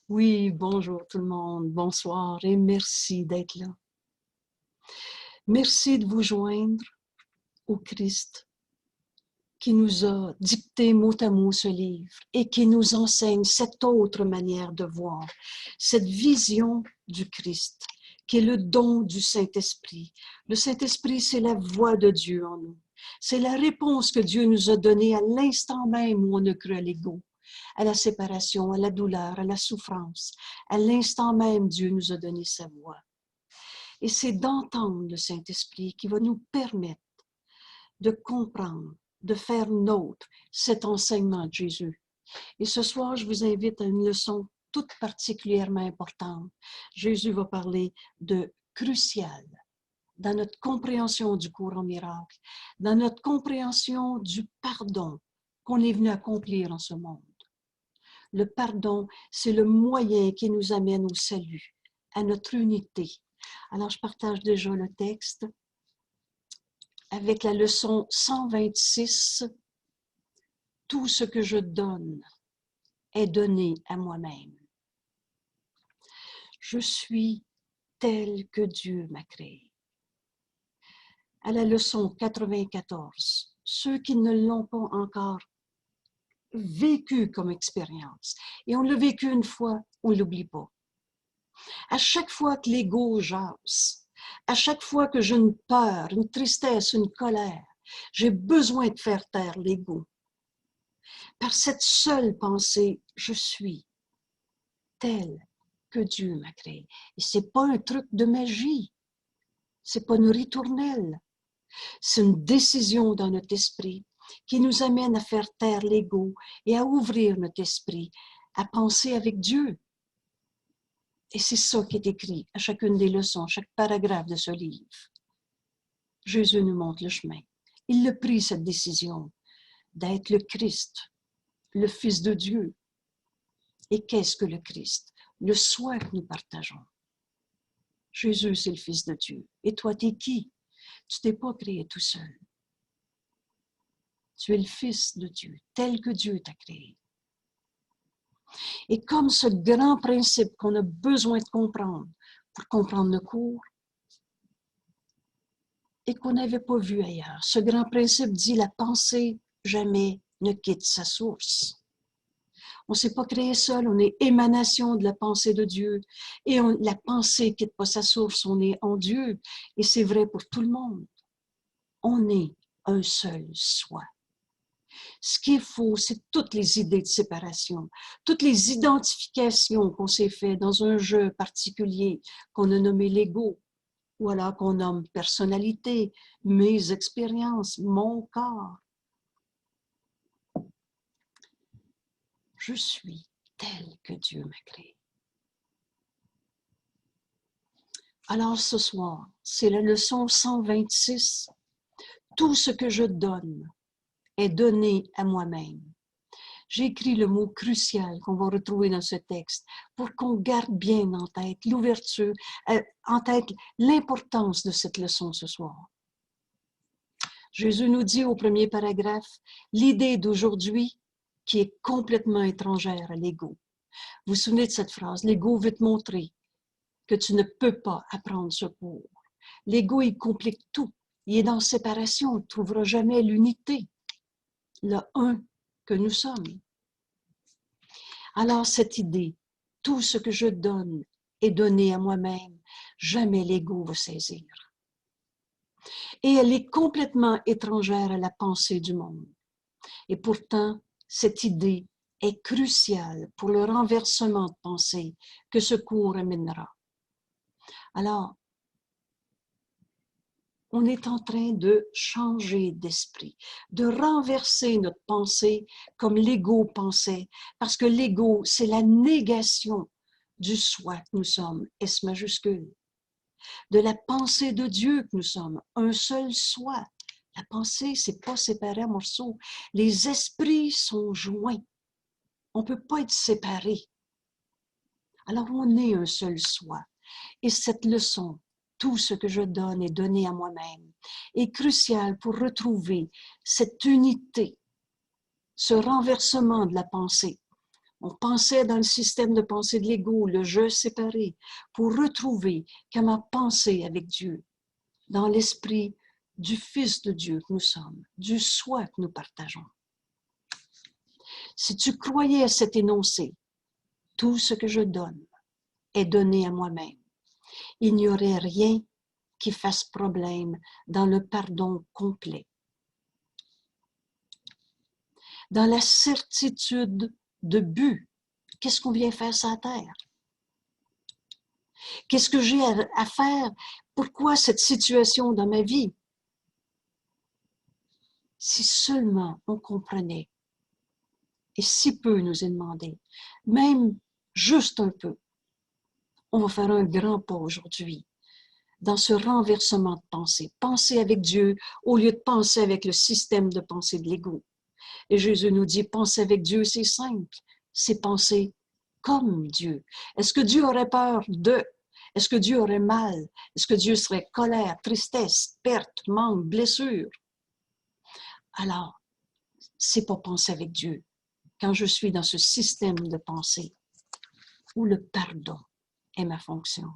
Oui, bonjour tout le monde, bonsoir et merci d'être là. Merci de vous joindre au Christ qui nous a dicté mot à mot ce livre et qui nous enseigne cette autre manière de voir, cette vision du Christ qui est le don du Saint-Esprit. Le Saint-Esprit, c'est la voix de Dieu en nous. C'est la réponse que Dieu nous a donnée à l'instant même où on a cru à l'ego, à la séparation, à la douleur, à la souffrance. À l'instant même, Dieu nous a donné sa voix. Et c'est d'entendre le Saint-Esprit qui va nous permettre de comprendre, de faire nôtre cet enseignement de Jésus. Et ce soir, je vous invite à une leçon toute particulièrement importante. Jésus va parler de crucial dans notre compréhension du courant miracle, dans notre compréhension du pardon qu'on est venu accomplir en ce monde. Le pardon, c'est le moyen qui nous amène au salut, à notre unité. Alors, je partage déjà le texte avec la leçon 126. Tout ce que je donne est donné à moi-même. Je suis tel que Dieu m'a créé. À la leçon 94, ceux qui ne l'ont pas encore vécu comme expérience, et on l'a vécu une fois, on ne l'oublie pas. À chaque fois que l'ego jase, à chaque fois que j'ai une peur, une tristesse, une colère, j'ai besoin de faire taire l'ego. Par cette seule pensée, je suis tel que Dieu m'a créé. Et c'est pas un truc de magie, c'est pas une ritournelle, c'est une décision dans notre esprit qui nous amène à faire taire l'ego et à ouvrir notre esprit, à penser avec Dieu. Et c'est ça qui est écrit à chacune des leçons, chaque paragraphe de ce livre. Jésus nous montre le chemin. Il a pris cette décision d'être le Christ, le Fils de Dieu. Et qu'est-ce que le Christ? Le soi que nous partageons. Jésus, c'est le Fils de Dieu. Et toi, t'es qui? Tu t'es pas créé tout seul. Tu es le Fils de Dieu, tel que Dieu t'a créé. Et comme ce grand principe qu'on a besoin de comprendre pour comprendre le cours et qu'on n'avait pas vu ailleurs, ce grand principe dit la pensée jamais ne quitte sa source. On ne s'est pas créé seul, on est émanation de la pensée de Dieu. Et la pensée ne quitte pas sa source, on est en Dieu. Et c'est vrai pour tout le monde. On est un seul soi. Ce qui est faux, c'est toutes les idées de séparation, toutes les identifications qu'on s'est fait dans un jeu particulier qu'on a nommé l'ego, ou alors qu'on nomme personnalité, mes expériences, mon corps. Je suis tel que Dieu m'a créé. Alors ce soir, c'est la leçon 126. Tout ce que je donne est donné à moi-même. J'ai écrit le mot crucial qu'on va retrouver dans ce texte pour qu'on garde bien en tête l'ouverture, en tête l'importance de cette leçon ce soir. Jésus nous dit au premier paragraphe l'idée d'aujourd'hui qui est complètement étrangère à l'ego. Vous vous souvenez de cette phrase? L'ego veut te montrer que tu ne peux pas apprendre ce cours. L'ego, il complique tout. Il est dans séparation. Il ne trouvera jamais l'unité, le un que nous sommes. Alors, cette idée, tout ce que je donne est donné à moi-même, jamais l'ego va saisir. Et elle est complètement étrangère à la pensée du monde. Et pourtant, cette idée est cruciale pour le renversement de pensée que ce cours amènera. Alors, on est en train de changer d'esprit, de renverser notre pensée comme l'ego pensait, parce que l'ego, c'est la négation du soi que nous sommes, S majuscule, de la pensée de Dieu que nous sommes, un seul soi. La pensée, c'est pas séparé en morceaux. Les esprits sont joints. On peut pas être séparés. Alors, on est un seul soi. Et cette leçon, tout ce que je donne est donné à moi-même, est crucial pour retrouver cette unité, ce renversement de la pensée, On pensait dans le système de pensée de l'ego, le je séparé, pour retrouver comment penser avec Dieu, dans l'esprit du Fils de Dieu que nous sommes, du soi que nous partageons. Si tu croyais à cet énoncé, tout ce que je donne est donné à moi-même, il n'y aurait rien qui fasse problème dans le pardon complet. Dans la certitude de but, qu'est-ce qu'on vient faire sur la terre? Qu'est-ce que j'ai à faire? Pourquoi cette situation dans ma vie? Si seulement on comprenait, et si peu nous est demandé, même juste un peu, on va faire un grand pas aujourd'hui dans ce renversement de pensée. Penser avec Dieu au lieu de penser avec le système de pensée de l'ego. Et Jésus nous dit, penser avec Dieu, c'est simple. C'est penser comme Dieu. Est-ce que Dieu aurait peur de? Est-ce que Dieu aurait mal? Est-ce que Dieu serait colère, tristesse, perte, manque, blessure? Alors, c'est pas penser avec Dieu. Quand je suis dans ce système de pensée où le pardon est ma fonction.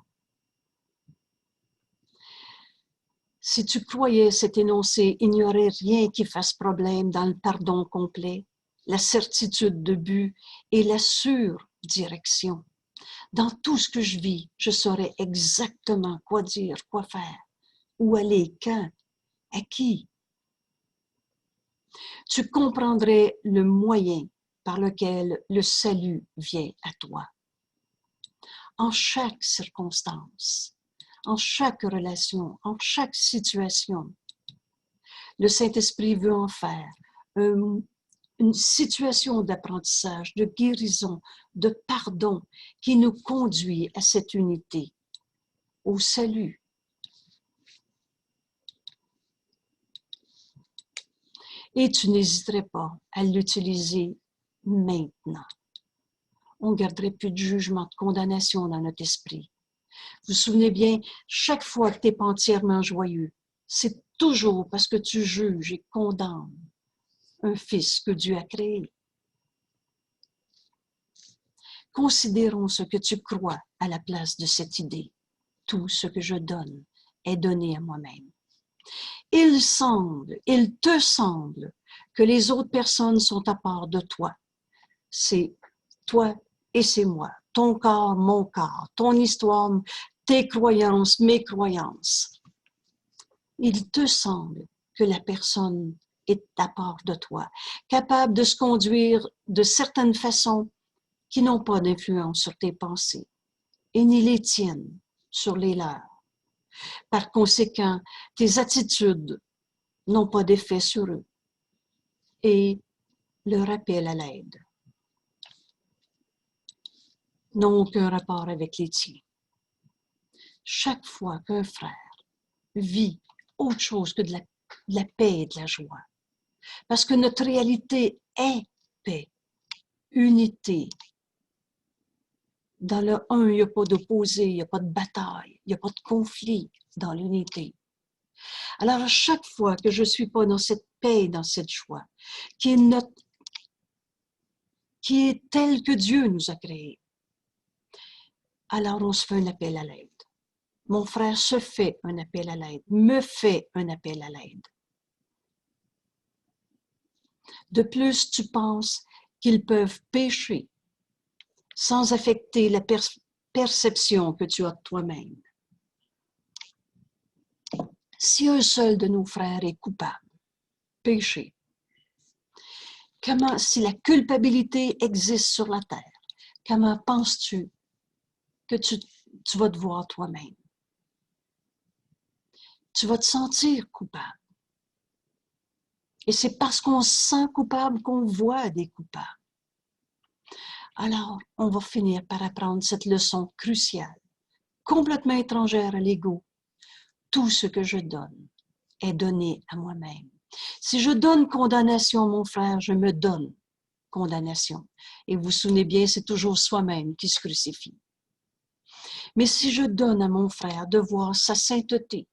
Si tu croyais cet énoncé, il n'y aurait rien qui fasse problème dans le pardon complet, la certitude de but et la sûre direction. Dans tout ce que je vis, je saurais exactement quoi dire, quoi faire, où aller, quand, à qui. Tu comprendrais le moyen par lequel le salut vient à toi. En chaque circonstance, en chaque relation, en chaque situation, le Saint-Esprit veut en faire une situation d'apprentissage, de guérison, de pardon qui nous conduit à cette unité, au salut. Et tu n'hésiterais pas à l'utiliser maintenant. On ne garderait plus de jugement, de condamnation dans notre esprit. Vous vous souvenez bien, chaque fois que tu n'es pas entièrement joyeux, c'est toujours parce que tu juges et condamnes un fils que Dieu a créé. Considérons ce que tu crois à la place de cette idée. Tout ce que je donne est donné à moi-même. Il te semble que les autres personnes sont à part de toi. C'est toi et c'est moi. Ton corps, mon corps. Ton histoire, tes croyances, mes croyances. Il te semble que la personne est à part de toi, capable de se conduire de certaines façons qui n'ont pas d'influence sur tes pensées et ni les tiennes sur les leurs. Par conséquent, tes attitudes n'ont pas d'effet sur eux et leur appel à l'aide n'ont aucun rapport avec les tiens. Chaque fois qu'un frère vit autre chose que de la paix et de la joie, parce que notre réalité est paix, unité. Dans le un, il n'y a pas d'opposé, il n'y a pas de bataille, il n'y a pas de conflit dans l'unité. Alors, à chaque fois que je ne suis pas dans cette paix, dans cette joie, qui est telle que Dieu nous a créés, alors on se fait un appel à l'aide. Mon frère se fait un appel à l'aide, me fait un appel à l'aide. De plus, tu penses qu'ils peuvent pécher sans affecter la perception que tu as de toi-même. Si un seul de nos frères est coupable, péché, si la culpabilité existe sur la terre, comment penses-tu que tu vas te voir toi-même? Tu vas te sentir coupable. Et c'est parce qu'on se sent coupable qu'on voit des coupables. Alors, on va finir par apprendre cette leçon cruciale, complètement étrangère à l'ego. Tout ce que je donne est donné à moi-même. Si je donne condamnation à mon frère, je me donne condamnation. Et vous vous souvenez bien, c'est toujours soi-même qui se crucifie. Mais si je donne à mon frère de voir sa sainteté,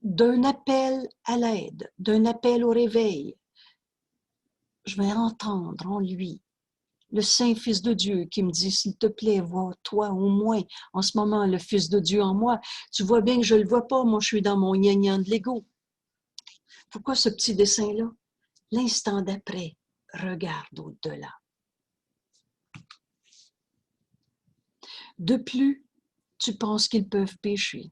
d'un appel à l'aide, d'un appel au réveil, je vais entendre en lui le Saint Fils de Dieu qui me dit, s'il te plaît, vois-toi au moins en ce moment le Fils de Dieu en moi. Tu vois bien que je ne le vois pas, moi je suis dans mon yin-yang de l'ego. Pourquoi ce petit dessin-là? L'instant d'après, regarde au-delà. De plus, tu penses qu'ils peuvent pécher,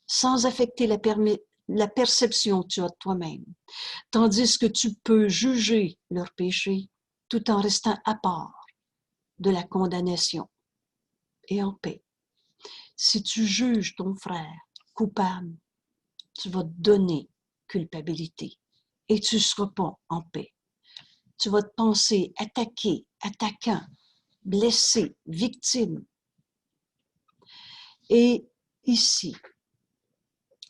sans affecter la perception que tu as de toi-même, tandis que tu peux juger leur péché tout en restant à part de la condamnation et en paix. Si tu juges ton frère coupable, tu vas te donner culpabilité et tu ne seras pas en paix. Tu vas te penser attaqué, attaquant, blessé, victime. Et ici,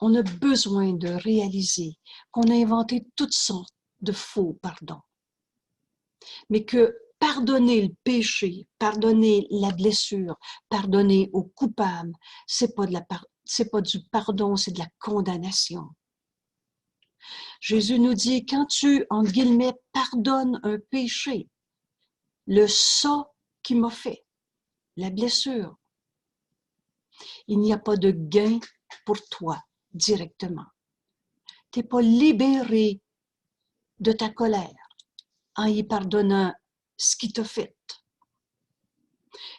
on a besoin de réaliser qu'on a inventé toutes sortes de faux pardons, mais que pardonner le péché, pardonner la blessure, pardonner au coupable, c'est pas du pardon, c'est de la condamnation. Jésus nous dit, quand tu, entre guillemets, pardonnes un péché, le ça qui m'a fait, la blessure, il n'y a pas de gain pour toi directement. Tu n'es pas libéré de ta colère en y pardonnant ce qui t'a fait.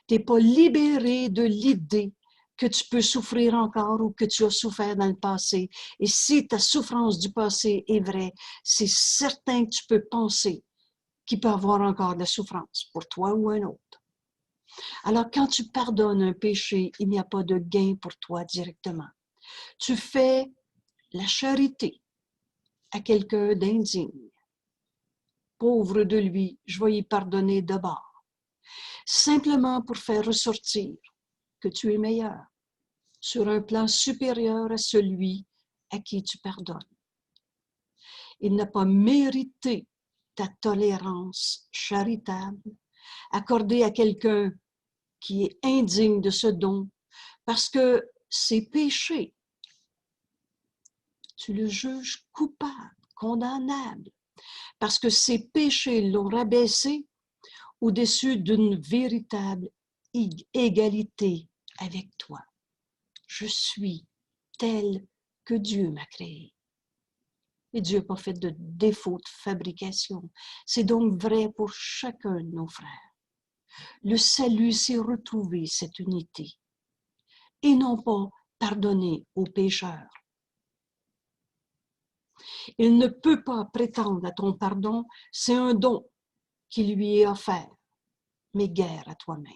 Tu n'es pas libéré de l'idée que tu peux souffrir encore ou que tu as souffert dans le passé. Et si ta souffrance du passé est vraie, c'est certain que tu peux penser qu'il peut y avoir encore de la souffrance pour toi ou un autre. Alors, quand tu pardonnes un péché, il n'y a pas de gain pour toi directement. Tu fais la charité à quelqu'un d'indigne. Pauvre de lui, je vais y pardonner d'abord. Simplement pour faire ressortir que tu es meilleur, sur un plan supérieur à celui à qui tu pardonnes. Il n'a pas mérité ta tolérance charitable accordée à quelqu'un qui est indigne de ce don, parce que ses péchés, tu le juges coupable, condamnable, parce que ses péchés l'ont rabaissé au-dessus d'une véritable égalité avec toi. Je suis tel que Dieu m'a créé. Et Dieu n'a pas fait de défaut de fabrication. C'est donc vrai pour chacun de nos frères. Le salut, c'est retrouver cette unité et non pas pardonner aux pécheurs. Il ne peut pas prétendre à ton pardon, c'est un don qui lui est offert, mais guère à toi-même.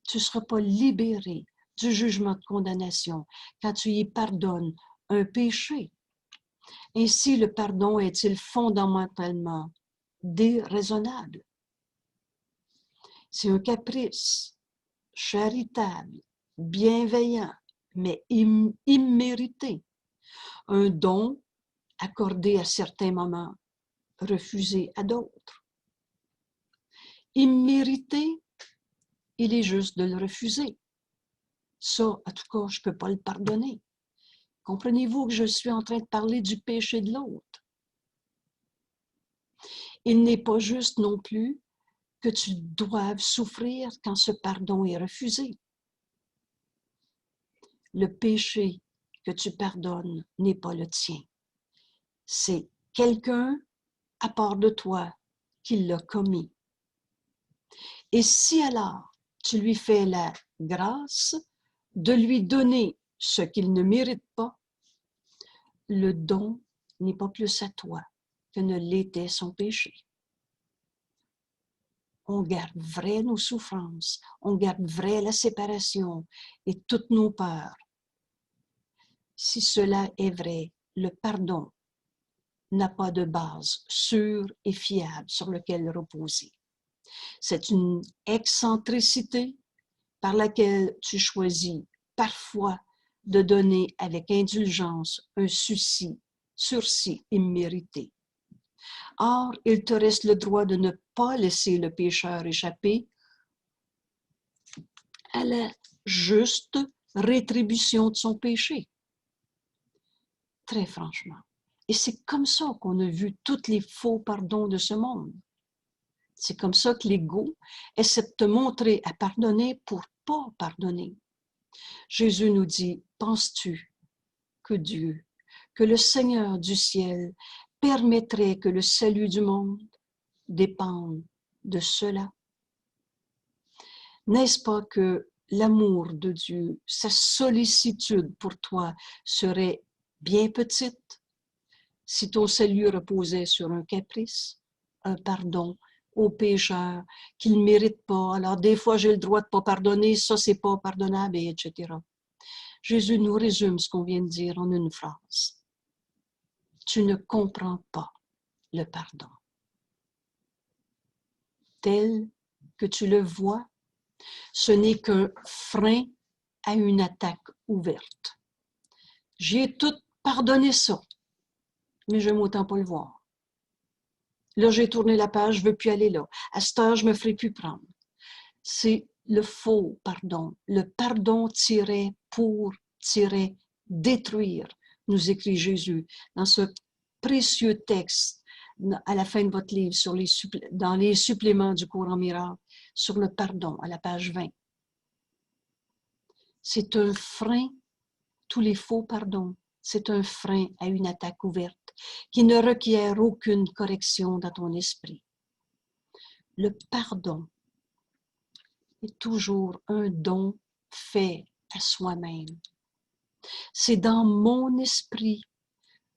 Tu ne seras pas libéré du jugement de condamnation quand tu y pardonnes un péché. Ainsi, le pardon est-il fondamentalement déraisonnable? C'est un caprice charitable, bienveillant, mais immérité. Un don accordé à certains moments, refusé à d'autres. Immérité, il est juste de le refuser. Ça, en tout cas, je ne peux pas le pardonner. Comprenez-vous que je suis en train de parler du péché de l'autre? Il n'est pas juste non plus que tu doives souffrir quand ce pardon est refusé. Le péché que tu pardonnes n'est pas le tien. C'est quelqu'un à part de toi qui l'a commis. Et si alors tu lui fais la grâce de lui donner ce qu'il ne mérite pas, le don n'est pas plus à toi que ne l'était son péché. On garde vrai nos souffrances, on garde vrai la séparation et toutes nos peurs. Si cela est vrai, le pardon n'a pas de base sûre et fiable sur laquelle reposer. C'est une excentricité par laquelle tu choisis parfois de donner avec indulgence un sursis immérité. Or, il te reste le droit de ne pas laisser le pécheur échapper à la juste rétribution de son péché. Très franchement. Et c'est comme ça qu'on a vu tous les faux pardons de ce monde. C'est comme ça que l'ego essaie de te montrer à pardonner pour pas pardonner. Jésus nous dit, penses-tu que Dieu, que le Seigneur du ciel permettrait que le salut du monde dépende de cela? N'est-ce pas que l'amour de Dieu, sa sollicitude pour toi serait bien petite si ton salut reposait sur un caprice, un pardon aux pécheurs qu'ils ne méritent pas. Alors des fois j'ai le droit de ne pas pardonner, ça c'est pas pardonnable, et etc. Jésus nous résume ce qu'on vient de dire en une phrase. Tu ne comprends pas le pardon. Tel que tu le vois, ce n'est qu'un frein à une attaque ouverte. J'ai tout pardonné ça, mais j'aime autant pas le voir. Là, j'ai tourné la page, je ne veux plus aller là. À cette heure, je ne me ferai plus prendre. C'est le faux pardon. Le pardon tiré pour détruire, nous écrit Jésus dans ce précieux texte à la fin de votre livre, dans les suppléments du courant miracle, sur le pardon, à la page 20. C'est un frein, tous les faux pardons, c'est un frein à une attaque ouverte qui ne requiert aucune correction dans ton esprit. Le pardon est toujours un don fait à soi-même. C'est dans mon esprit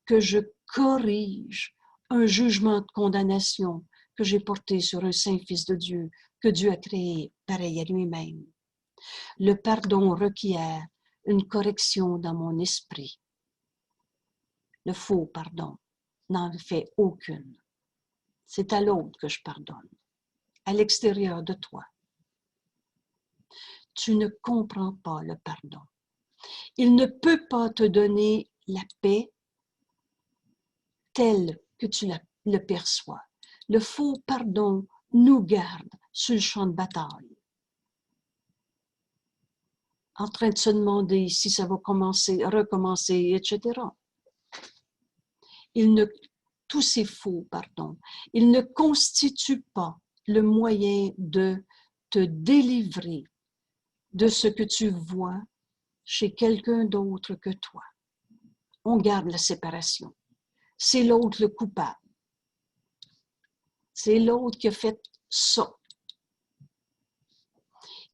que je corrige un jugement de condamnation que j'ai porté sur un saint Fils de Dieu que Dieu a créé pareil à lui-même. Le pardon requiert une correction dans mon esprit. Le faux pardon n'en fait aucune. C'est à l'autre que je pardonne, à l'extérieur de toi. Tu ne comprends pas le pardon. Il ne peut pas te donner la paix telle que tu le perçois. Le faux pardon nous garde sur le champ de bataille, en train de se demander si ça va recommencer, etc. Tous ces faux pardons, ils ne constituent pas le moyen de te délivrer de ce que tu vois chez quelqu'un d'autre que toi. On garde la séparation. C'est l'autre le coupable. C'est l'autre qui a fait ça.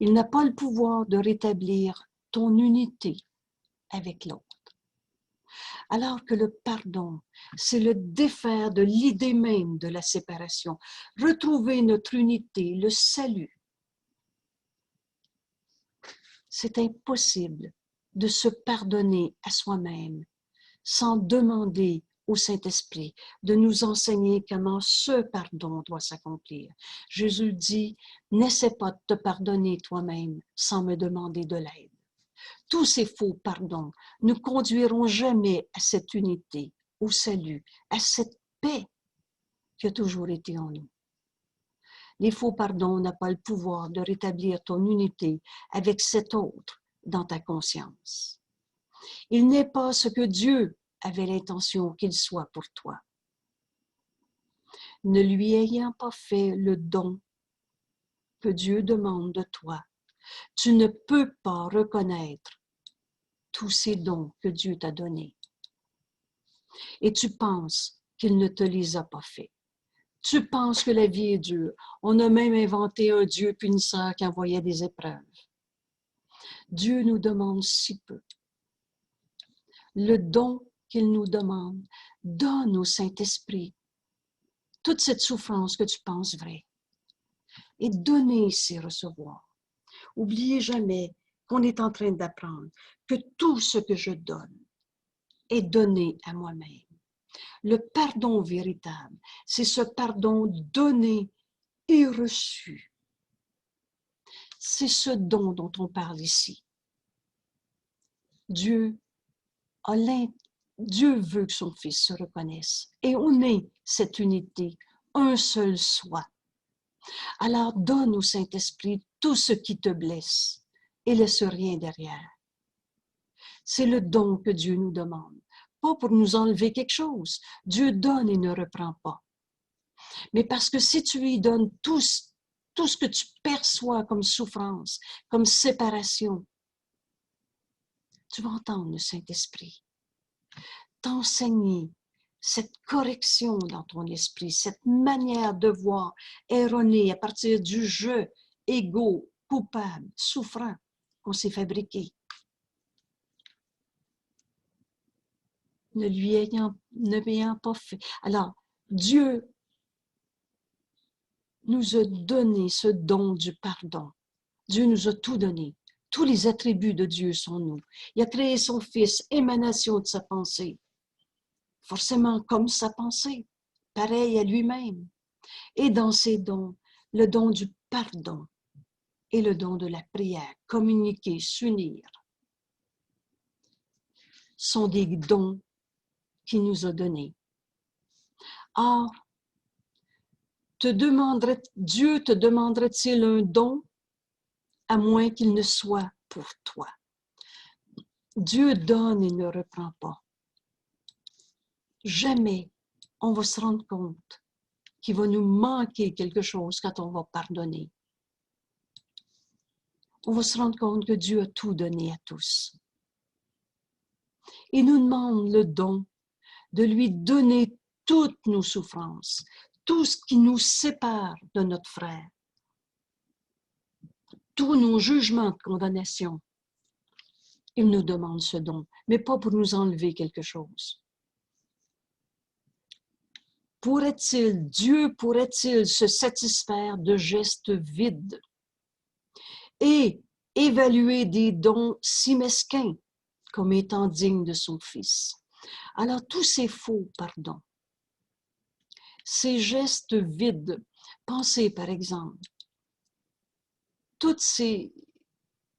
Il n'a pas le pouvoir de rétablir ton unité avec l'autre. Alors que le pardon, c'est le défaire de l'idée même de la séparation, retrouver notre unité, le salut. C'est impossible de se pardonner à soi-même sans demander au Saint-Esprit de nous enseigner comment ce pardon doit s'accomplir. Jésus dit, n'essaie pas de te pardonner toi-même sans me demander de l'aide. Tous ces faux pardons ne conduiront jamais à cette unité, au salut, à cette paix qui a toujours été en nous. Les faux pardons n'ont pas le pouvoir de rétablir ton unité avec cet autre dans ta conscience. Il n'est pas ce que Dieu avait l'intention qu'il soit pour toi. Ne lui ayant pas fait le don que Dieu demande de toi, tu ne peux pas reconnaître tous ces dons que Dieu t'a donnés. Et tu penses qu'il ne te les a pas faits. Tu penses que la vie est dure. On a même inventé un Dieu punisseur qui envoyait des épreuves. Dieu nous demande si peu. Le don qu'il nous demande, donne au Saint-Esprit toute cette souffrance que tu penses vraie. Et donner, c'est recevoir. Oubliez jamais qu'on est en train d'apprendre que tout ce que je donne est donné à moi-même. Le pardon véritable, c'est ce pardon donné et reçu. C'est ce don dont on parle ici. Dieu veut que son Fils se reconnaisse et on est cette unité, un seul soi. Alors donne au Saint-Esprit tout ce qui te blesse et laisse rien derrière. C'est le don que Dieu nous demande, pas pour nous enlever quelque chose. Dieu donne et ne reprend pas. Mais parce que si tu lui donnes tout ce que tu perçois comme souffrance, comme séparation, tu vas entendre le Saint-Esprit t'enseigner cette correction dans ton esprit, cette manière de voir erronée à partir du jeu égo, coupable, souffrant qu'on s'est fabriqué. Ne lui ayant pas fait. Alors, Dieu nous a donné ce don du pardon. Dieu nous a tout donné. Tous les attributs de Dieu sont nous. Il a créé son Fils, émanation de sa pensée. Forcément comme sa pensée, pareil à lui-même. Et dans ces dons, le don du pardon et le don de la prière, communiquer, s'unir, sont des dons qu'il nous a donnés. Or, Dieu te demanderait-il un don à moins qu'il ne soit pour toi? Dieu donne et ne reprend pas. Jamais on va se rendre compte qu'il va nous manquer quelque chose quand on va pardonner. On va se rendre compte que Dieu a tout donné à tous. Il nous demande le don de lui donner toutes nos souffrances, tout ce qui nous sépare de notre frère, tous nos jugements de condamnation. Il nous demande ce don, mais pas pour nous enlever quelque chose. Dieu pourrait-il se satisfaire de gestes vides et évaluer des dons si mesquins comme étant dignes de son Fils? Alors, tous ces faux pardons, ces gestes vides, pensez par exemple, toutes ces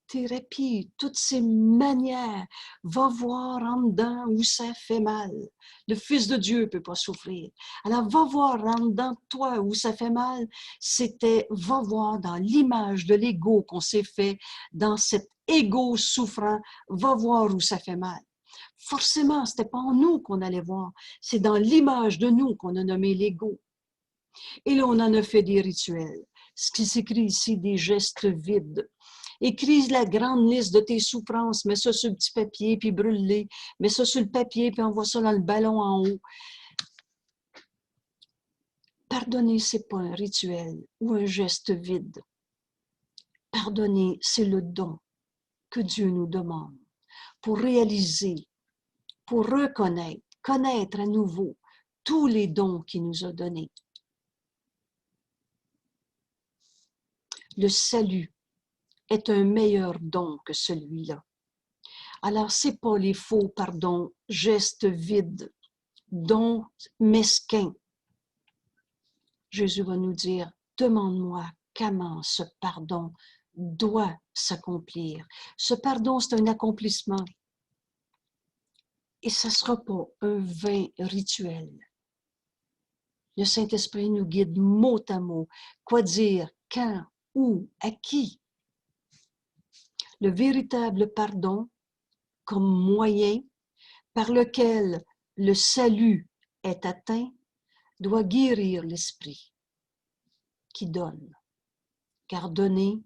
thérapies, toutes ces manières, va voir en dedans où ça fait mal. Le Fils de Dieu ne peut pas souffrir. Alors, va voir en dedans de toi où ça fait mal. Va voir dans l'image de l'ego qu'on s'est fait, dans cet ego souffrant, va voir où ça fait mal. Forcément, ce n'était pas en nous qu'on allait voir, c'est dans l'image de nous qu'on a nommé l'ego. Et là, on en a fait des rituels. Ce qui s'écrit ici, des gestes vides. Écris la grande liste de tes souffrances, mets ça sur le petit papier, puis brûle-les. Mets ça sur le papier, puis envoie ça dans le ballon en haut. Pardonner, ce n'est pas un rituel ou un geste vide. Pardonner, c'est le don que Dieu nous demande pour réaliser, pour reconnaître, connaître à nouveau tous les dons qu'il nous a donnés. Le salut est un meilleur don que celui-là. Alors, ce n'est pas les faux pardons, gestes vides, dons mesquins. Jésus va nous dire, demande-moi comment ce pardon doit s'accomplir. Ce pardon, c'est un accomplissement. Et ça ne sera pas un vain rituel. Le Saint-Esprit nous guide mot à mot. Quoi dire, quand, où, à qui. Le véritable pardon comme moyen par lequel le salut est atteint doit guérir l'esprit qui donne. Car donner,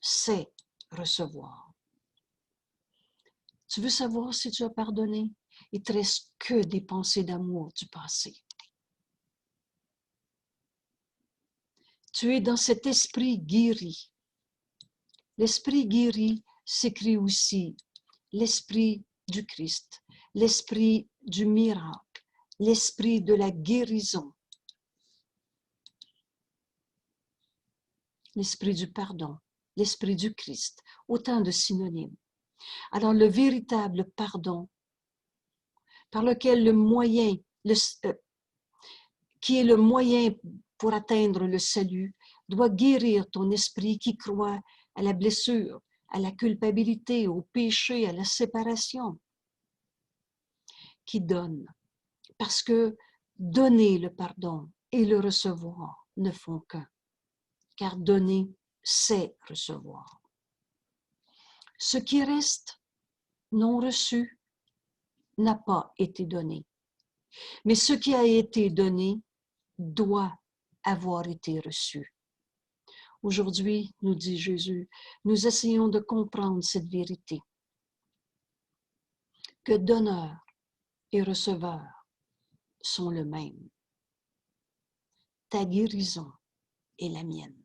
c'est recevoir. Tu veux savoir si tu as pardonné? Il ne te reste que des pensées d'amour du passé. Tu es dans cet esprit guéri. L'esprit guéri s'écrit aussi l'esprit du Christ, l'esprit du miracle, l'esprit de la guérison, l'esprit du pardon, l'esprit du Christ, autant de synonymes. Alors le véritable pardon, par lequel qui est le moyen pour atteindre le salut, doit guérir ton esprit qui croit à la blessure, à la culpabilité, au péché, à la séparation, qui donne. Parce que donner le pardon et le recevoir ne font qu'un. Car donner, c'est recevoir. Ce qui reste non reçu n'a pas été donné. Mais ce qui a été donné doit avoir été reçu. Aujourd'hui, nous dit Jésus, nous essayons de comprendre cette vérité, que donneur et receveur sont le même. Ta guérison est la mienne.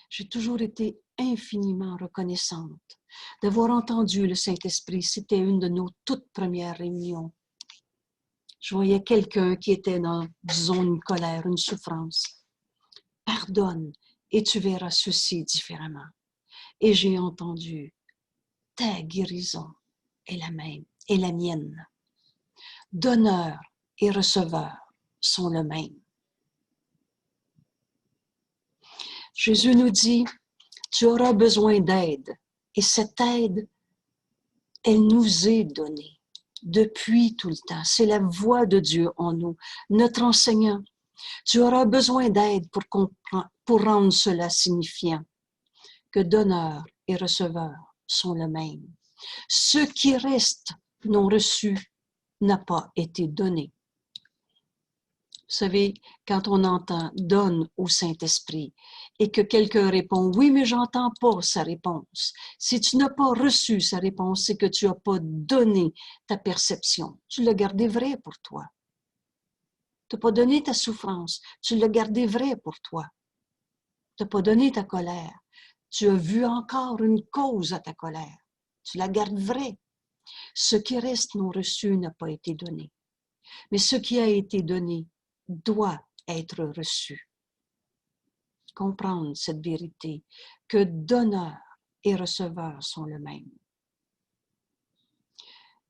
J'ai toujours été infiniment reconnaissante d'avoir entendu le Saint-Esprit. C'était une de nos toutes premières réunions. Je voyais quelqu'un qui était dans, disons, une colère, une souffrance. Pardonne et tu verras ceci différemment. Et j'ai entendu, ta guérison est la même, est la mienne. Donneur et receveur sont le même. Jésus nous dit, tu auras besoin d'aide. Et cette aide, elle nous est donnée depuis tout le temps. C'est la voix de Dieu en nous, notre enseignant. Tu auras besoin d'aide pour rendre cela signifiant que donneur et receveur sont le même. Ce qui reste non reçu n'a pas été donné. Vous savez, quand on entend « donne au Saint-Esprit » et que quelqu'un répond « oui, mais j'entends pas sa réponse ». Si tu n'as pas reçu sa réponse, c'est que tu n'as pas donné ta perception. Tu l'as gardé vrai pour toi. Tu n'as pas donné ta souffrance. Tu l'as gardé vrai pour toi. Tu n'as pas donné ta colère. Tu as vu encore une cause à ta colère. Tu la gardes vraie. Ce qui reste non reçu n'a pas été donné. Mais ce qui a été donné doit être reçu. Comprendre cette vérité, que donneur et receveur sont le même.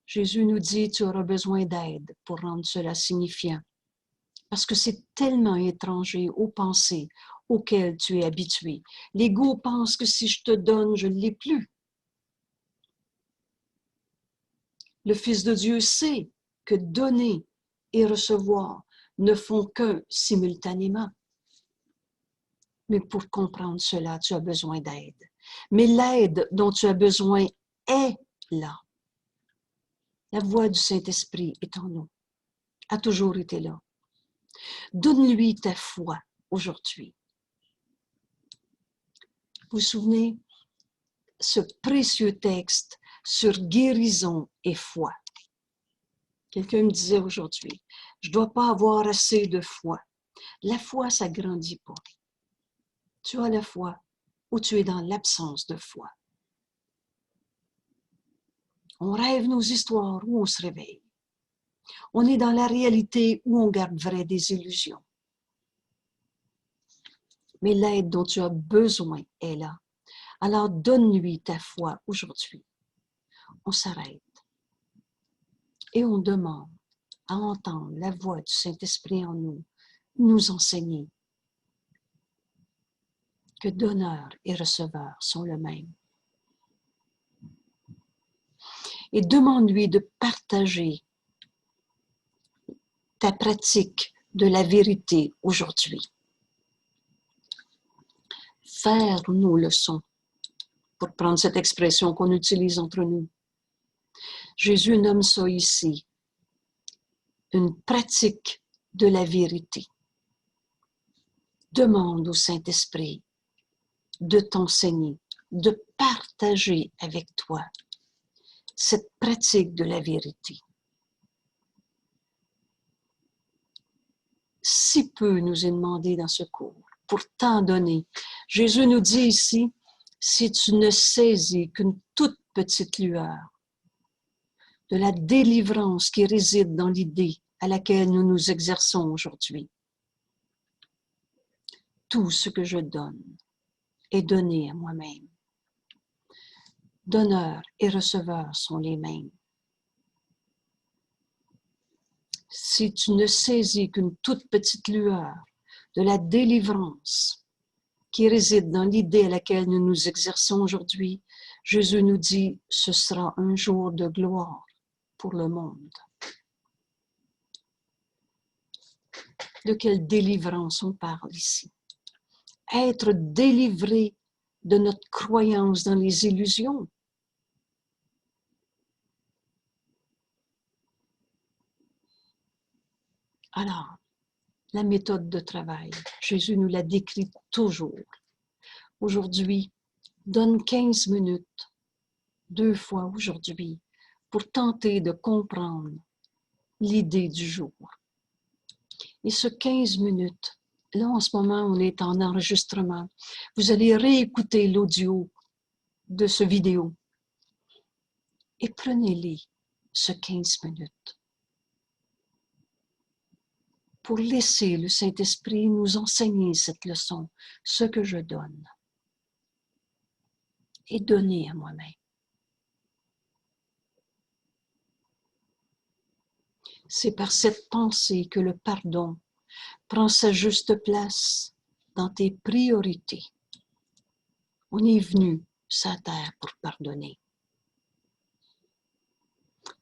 Jésus nous dit, tu auras besoin d'aide pour rendre cela signifiant. Parce que c'est tellement étranger aux pensées auxquelles tu es habitué. L'ego pense que si je te donne, je ne l'ai plus. Le Fils de Dieu sait que donner et recevoir ne font qu'un simultanément. Mais pour comprendre cela, tu as besoin d'aide. Mais l'aide dont tu as besoin est là. La voix du Saint-Esprit est en nous, a toujours été là. Donne-lui ta foi aujourd'hui. Vous vous souvenez, ce précieux texte sur guérison et foi. Quelqu'un me disait aujourd'hui, je ne dois pas avoir assez de foi. La foi, ça ne grandit pas. Tu as la foi ou tu es dans l'absence de foi. On rêve nos histoires ou on se réveille. On est dans la réalité ou on garde vrai des illusions. Mais l'aide dont tu as besoin est là. Alors donne-lui ta foi aujourd'hui. On s'arrête et on demande à entendre la voix du Saint-Esprit en nous, nous enseigner que donneur et receveur sont le même. Et demande-lui de partager ta pratique de la vérité aujourd'hui. Faire nos leçons, pour prendre cette expression qu'on utilise entre nous. Jésus nomme ça ici une pratique de la vérité. Demande au Saint-Esprit de t'enseigner, de partager avec toi cette pratique de la vérité. Si peu nous est demandé dans ce cours, pour tant donner. Jésus nous dit ici, si tu ne saisis qu'une toute petite lueur de la délivrance qui réside dans l'idée à laquelle nous nous exerçons aujourd'hui, tout ce que je donne est donné à moi-même. Donneur et receveur sont les mêmes. Si tu ne saisis qu'une toute petite lueur de la délivrance qui réside dans l'idée à laquelle nous nous exerçons aujourd'hui, Jésus nous dit, ce sera un jour de gloire pour le monde. De quelle délivrance on parle ici? Être délivré de notre croyance dans les illusions. Alors, la méthode de travail. Jésus nous la décrit toujours. Aujourd'hui, donne 15 minutes, 2 fois aujourd'hui, pour tenter de comprendre l'idée du jour. Et ce 15 minutes, là en ce moment, on est en enregistrement. Vous allez réécouter l'audio de ce vidéo et prenez-les, ce 15 minutes, pour laisser le Saint-Esprit nous enseigner cette leçon, ce que je donne, et donner à moi-même. C'est par cette pensée que le pardon prend sa juste place dans tes priorités. On est venu sur la terre pour pardonner.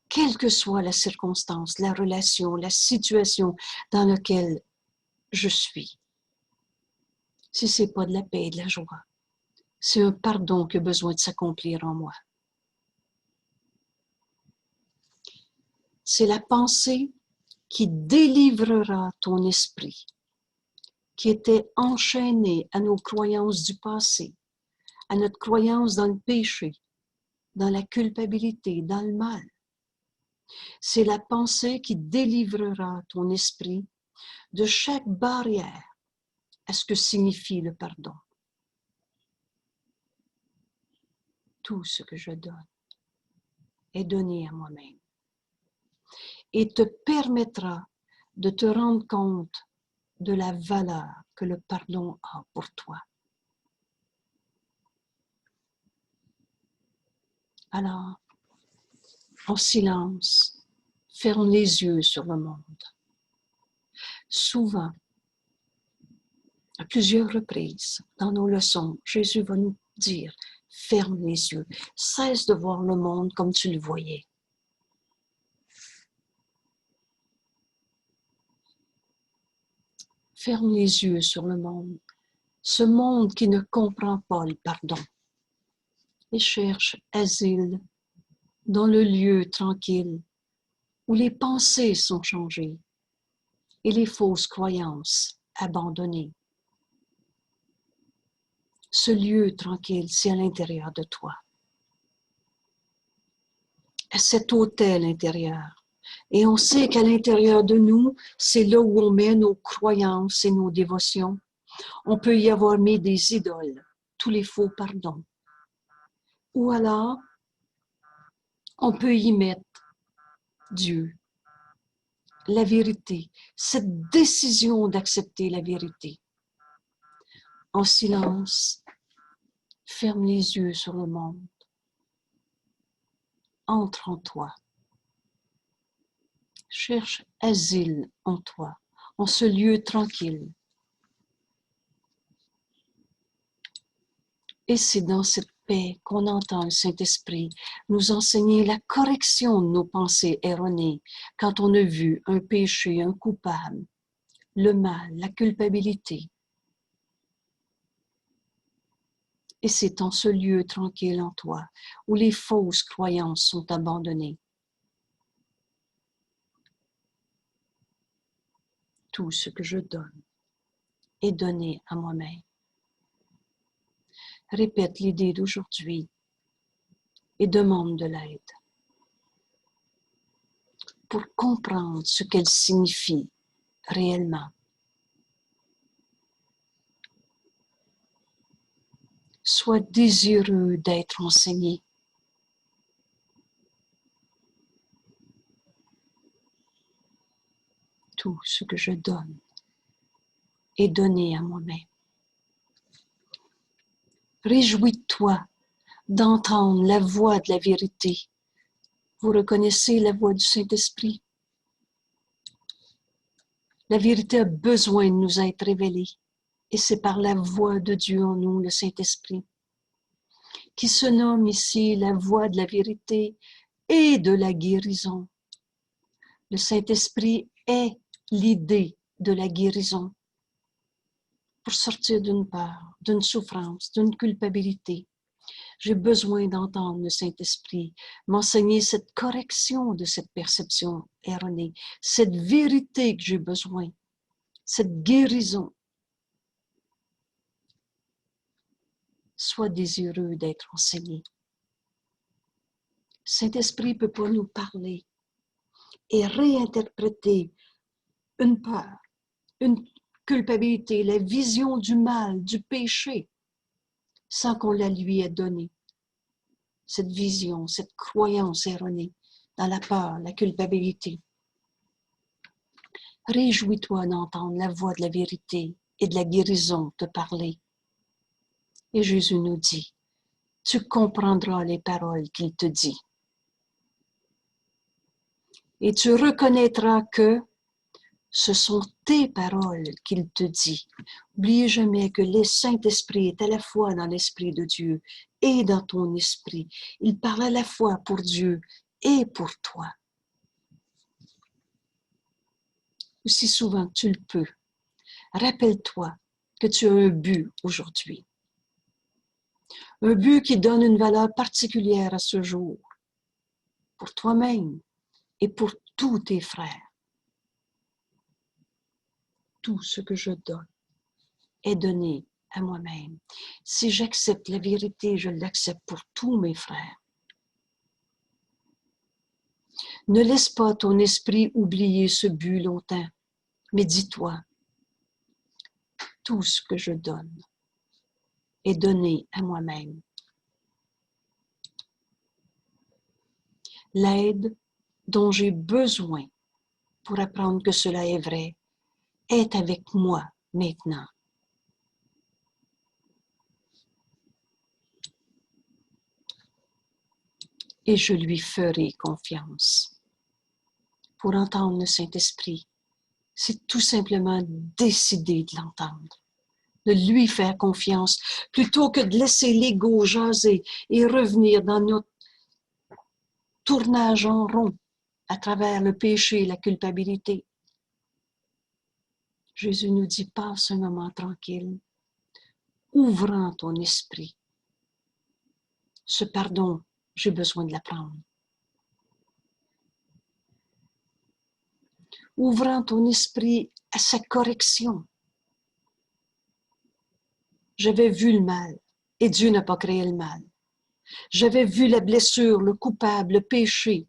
Quelle que soit la circonstance, la relation, la situation dans laquelle je suis, si ce n'est pas de la paix et de la joie, c'est un pardon qui a besoin de s'accomplir en moi. C'est la pensée qui délivrera ton esprit, qui était enchaîné à nos croyances du passé, à notre croyance dans le péché, dans la culpabilité, dans le mal. C'est la pensée qui délivrera ton esprit de chaque barrière à ce que signifie le pardon. Tout ce que je donne est donné à moi-même et te permettra de te rendre compte de la valeur que le pardon a pour toi. Alors, en silence, ferme les yeux sur le monde. Souvent, à plusieurs reprises, dans nos leçons, Jésus va nous dire, ferme les yeux, cesse de voir le monde comme tu le voyais. Ferme les yeux sur le monde, ce monde qui ne comprend pas le pardon, et cherche asile dans le lieu tranquille où les pensées sont changées et les fausses croyances abandonnées. Ce lieu tranquille, c'est à l'intérieur de toi. À cet hôtel intérieur. Et on sait qu'à l'intérieur de nous, c'est là où on met nos croyances et nos dévotions. On peut y avoir mis des idoles, tous les faux pardons. Ou alors, on peut y mettre Dieu, la vérité, cette décision d'accepter la vérité. En silence, ferme les yeux sur le monde. Entre en toi. Cherche asile en toi, en ce lieu tranquille. Et c'est dans cette paix qu'on entend le Saint-Esprit nous enseigner la correction de nos pensées erronées quand on a vu un péché, un coupable, le mal, la culpabilité. Et c'est en ce lieu tranquille en toi où les fausses croyances sont abandonnées. Tout ce que je donne est donné à moi-même. Répète l'idée d'aujourd'hui et demande de l'aide pour comprendre ce qu'elle signifie réellement. Sois désireux d'être enseigné. Tout ce que je donne est donné à moi-même. Réjouis-toi d'entendre la voix de la vérité. Vous reconnaissez la voix du Saint-Esprit? La vérité a besoin de nous être révélée. Et c'est par la voix de Dieu en nous, le Saint-Esprit, qui se nomme ici la voix de la vérité et de la guérison. Le Saint-Esprit est l'idée de la guérison pour sortir d'une peur, d'une souffrance, d'une culpabilité. J'ai besoin d'entendre le Saint-Esprit m'enseigner cette correction de cette perception erronée, cette vérité que j'ai besoin cette guérison. Sois désireux d'être enseigné. Saint-Esprit ne peut pas nous parler et réinterpréter une peur, une culpabilité, la vision du mal, du péché, sans qu'on la lui ait donnée. Cette vision, cette croyance erronée dans la peur, la culpabilité. Réjouis-toi d'entendre la voix de la vérité et de la guérison te parler. Et Jésus nous dit, tu comprendras les paroles qu'il te dit. Et tu reconnaîtras que ce sont tes paroles qu'il te dit. N'oubliez jamais que le Saint-Esprit est à la fois dans l'Esprit de Dieu et dans ton esprit. Il parle à la fois pour Dieu et pour toi. Aussi souvent que tu le peux, rappelle-toi que tu as un but aujourd'hui. Un but qui donne une valeur particulière à ce jour, pour toi-même et pour tous tes frères. Tout ce que je donne est donné à moi-même. Si j'accepte la vérité, je l'accepte pour tous mes frères. Ne laisse pas ton esprit oublier ce but longtemps, mais dis-toi, tout ce que je donne est donné à moi-même. L'aide dont j'ai besoin pour apprendre que cela est vrai est avec moi maintenant. Et je lui ferai confiance. Pour entendre le Saint-Esprit, c'est tout simplement décider de l'entendre, de lui faire confiance, plutôt que de laisser l'ego jaser et revenir dans notre tournage en rond à travers le péché et la culpabilité. Jésus nous dit, passe un moment tranquille, ouvrant ton esprit. Ce pardon, j'ai besoin de l'apprendre. Ouvrant ton esprit à sa correction. J'avais vu le mal et Dieu n'a pas créé le mal. J'avais vu la blessure, le coupable, le péché.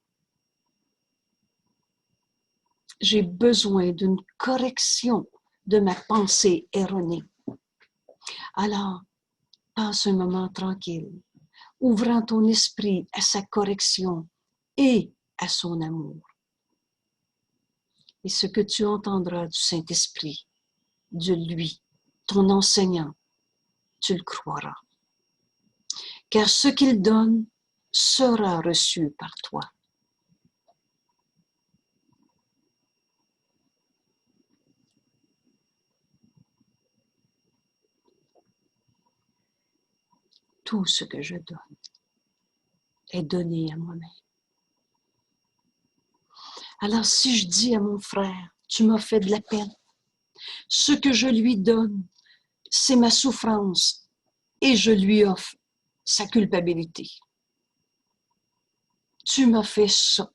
J'ai besoin d'une correction de ma pensée erronée. Alors, passe un moment tranquille, ouvrant ton esprit à sa correction et à son amour. Et ce que tu entendras du Saint-Esprit, de lui, ton enseignant, tu le croiras. Car ce qu'il donne sera reçu par toi. Tout ce que je donne est donné à moi-même. Alors si je dis à mon frère, tu m'as fait de la peine, ce que je lui donne, c'est ma souffrance et je lui offre sa culpabilité. Tu m'as fait ça.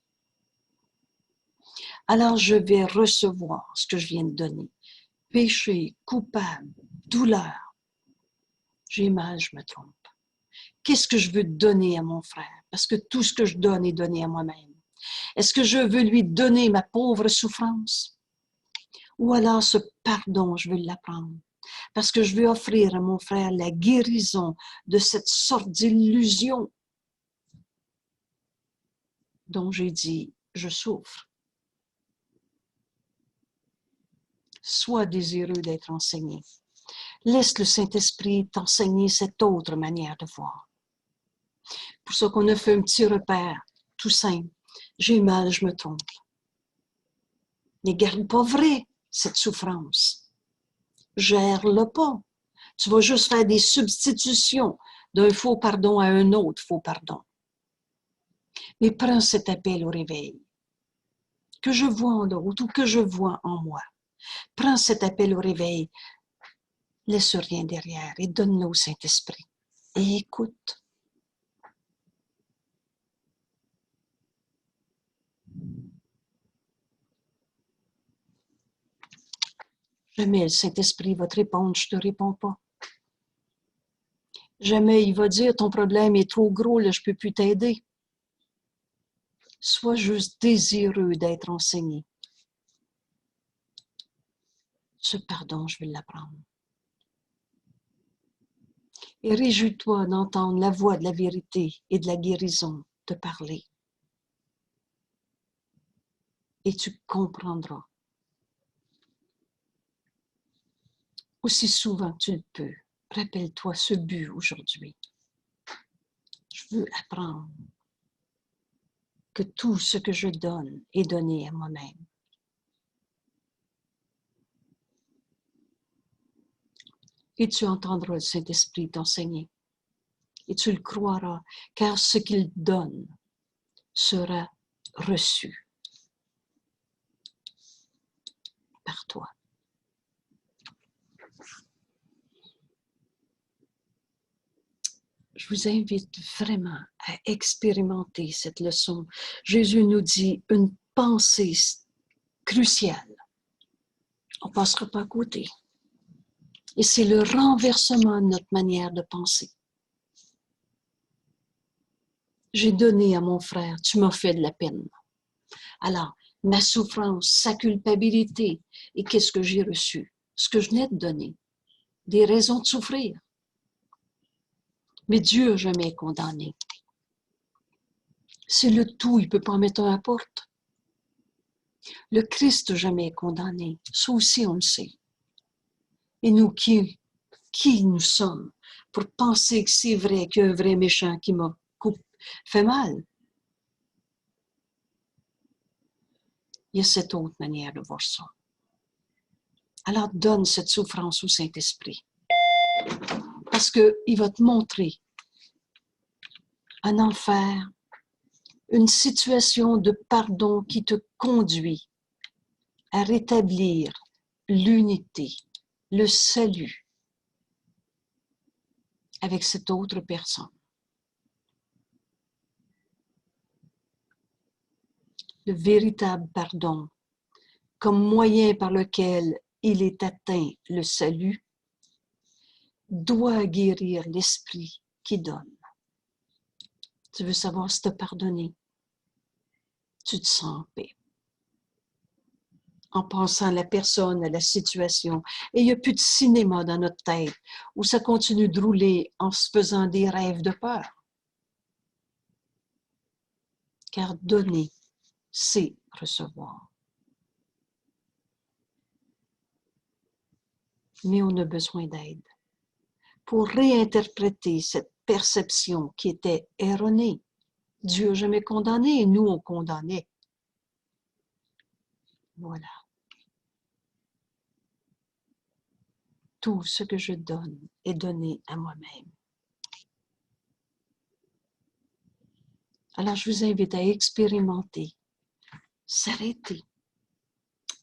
Alors je vais recevoir ce que je viens de donner. Péché, coupable, douleur. J'ai mal, je me trompe. Qu'est-ce que je veux donner à mon frère? Parce que tout ce que je donne est donné à moi-même. Est-ce que je veux lui donner ma pauvre souffrance? Ou alors ce pardon, je veux l'apprendre? Parce que je veux offrir à mon frère la guérison de cette sorte d'illusion dont j'ai dit, je souffre. Sois désireux d'être enseigné. Laisse le Saint-Esprit t'enseigner cette autre manière de voir. Pour ça qu'on a fait un petit repère, tout simple. J'ai mal, je me trompe. Ne garde pas vrai cette souffrance. Gère-le pas. Tu vas juste faire des substitutions d'un faux pardon à un autre faux pardon. Mais prends cet appel au réveil. Que je vois en l'autre ou que je vois en moi. Prends cet appel au réveil. Laisse rien derrière et donne-le au Saint-Esprit. Et écoute. Jamais le Saint-Esprit va te répondre, je ne te réponds pas. Jamais il va dire, ton problème est trop gros, là, je ne peux plus t'aider. Sois juste désireux d'être enseigné. Ce pardon, je vais l'apprendre. Et réjouis-toi d'entendre la voix de la vérité et de la guérison te parler. Et tu comprendras. Aussi souvent que tu le peux, rappelle-toi ce but aujourd'hui. Je veux apprendre que tout ce que je donne est donné à moi-même. Et tu entendras le Saint-Esprit t'enseigner. Et tu le croiras, car ce qu'il donne sera reçu par toi. Je vous invite vraiment à expérimenter cette leçon. Jésus nous dit une pensée cruciale. On ne passera pas à côté. Et c'est le renversement de notre manière de penser. J'ai donné à mon frère, tu m'as fait de la peine. Alors, ma souffrance, sa culpabilité, et qu'est-ce que j'ai reçu? Ce que je venais de donner. Des raisons de souffrir. Mais Dieu n'a jamais condamné. C'est le tout, il ne peut pas en mettre un à la porte. Le Christ n'a jamais condamné. Ça aussi, on le sait. Et nous, qui nous sommes pour penser que c'est vrai qu'il y a un vrai méchant qui m'a fait mal? Il y a cette autre manière de voir ça. Alors donne cette souffrance au Saint-Esprit. Parce qu'il va te montrer un enfer, une situation de pardon qui te conduit à rétablir l'unité, le salut avec cette autre personne. Le véritable pardon, comme moyen par lequel il est atteint le salut, doit guérir l'esprit qui donne. Tu veux savoir si tu as pardonné? Tu te sens en paix. En pensant à la personne, à la situation. Et il n'y a plus de cinéma dans notre tête où ça continue de rouler en se faisant des rêves de peur. Car donner, c'est recevoir. Mais on a besoin d'aide pour réinterpréter cette perception qui était erronée. Dieu n'a jamais condamné et nous on condamnait. Voilà. Tout ce que je donne est donné à moi-même. Alors je vous invite à expérimenter, s'arrêter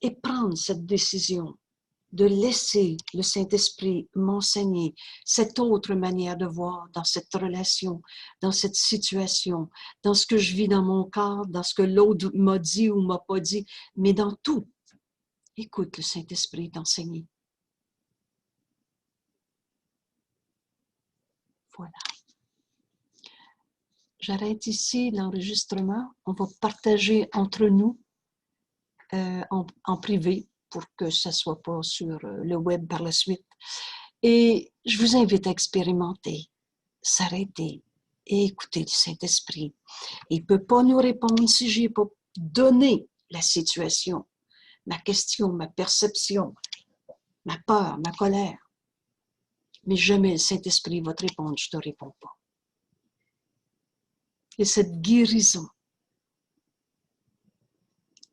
et prendre cette décision de laisser le Saint-Esprit m'enseigner cette autre manière de voir dans cette relation, dans cette situation, dans ce que je vis dans mon corps, dans ce que l'autre m'a dit ou m'a pas dit, mais dans tout. Écoute le Saint-Esprit t'enseigner. Voilà. J'arrête ici l'enregistrement. On va partager entre nous en privé pour que ça ne soit pas sur le web par la suite. Et je vous invite à expérimenter, s'arrêter et écouter le Saint-Esprit. Il ne peut pas nous répondre si je n'ai pas donné la situation, ma question, ma perception, ma peur, ma colère. Mais jamais le Saint-Esprit va te répondre, je ne te réponds pas. Et cette guérison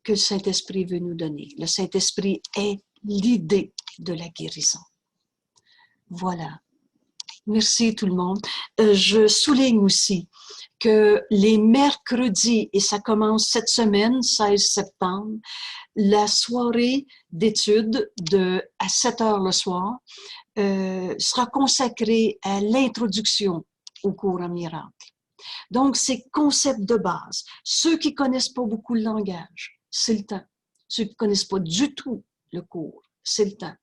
que le Saint-Esprit veut nous donner. Le Saint-Esprit est l'idée de la guérison. Voilà. Merci tout le monde. Je souligne aussi que les mercredis, et ça commence cette semaine, 16 septembre, la soirée d'études à 7 heures le soir sera consacrée à l'introduction au cours en miracle. Donc, ces concepts de base, ceux qui ne connaissent pas beaucoup le langage, c'est le temps. Ceux qui ne connaissent pas du tout le cours, c'est le temps.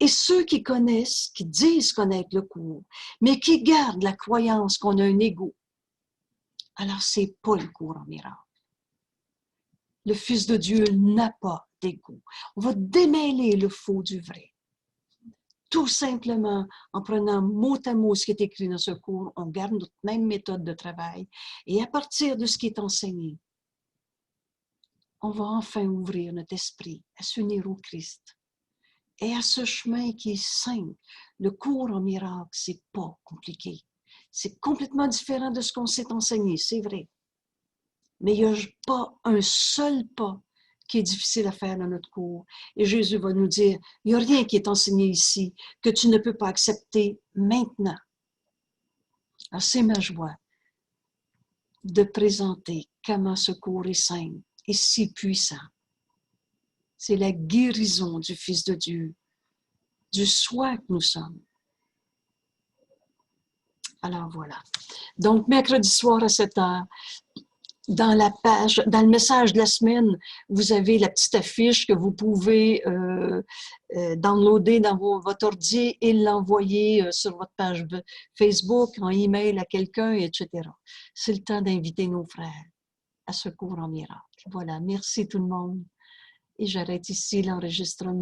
Et ceux qui connaissent, qui disent connaître le cours, mais qui gardent la croyance qu'on a un ego, alors c'est pas le cours en miracle. Le Fils de Dieu n'a pas d'ego. On va démêler le faux du vrai. Tout simplement, en prenant mot à mot ce qui est écrit dans ce cours, on garde notre même méthode de travail. Et à partir de ce qui est enseigné, on va enfin ouvrir notre esprit à s'unir au Christ. Et à ce chemin qui est simple. Le cours en miracle, c'est pas compliqué. C'est complètement différent de ce qu'on s'est enseigné, c'est vrai. Mais il n'y a pas un seul pas qui est difficile à faire dans notre cours. Et Jésus va nous dire, il n'y a rien qui est enseigné ici que tu ne peux pas accepter maintenant. Alors, c'est ma joie de présenter comment ce cours est simple et si puissant. C'est la guérison du Fils de Dieu, du soi que nous sommes. Alors voilà. Donc, mercredi soir à 7 heures, dans la page, dans le message de la semaine, vous avez la petite affiche que vous pouvez downloader dans votre ordi et l'envoyer sur votre page Facebook, en email à quelqu'un, etc. C'est le temps d'inviter nos frères à ce cours en miracle. Voilà, merci tout le monde. Et j'arrête ici l'enregistrement.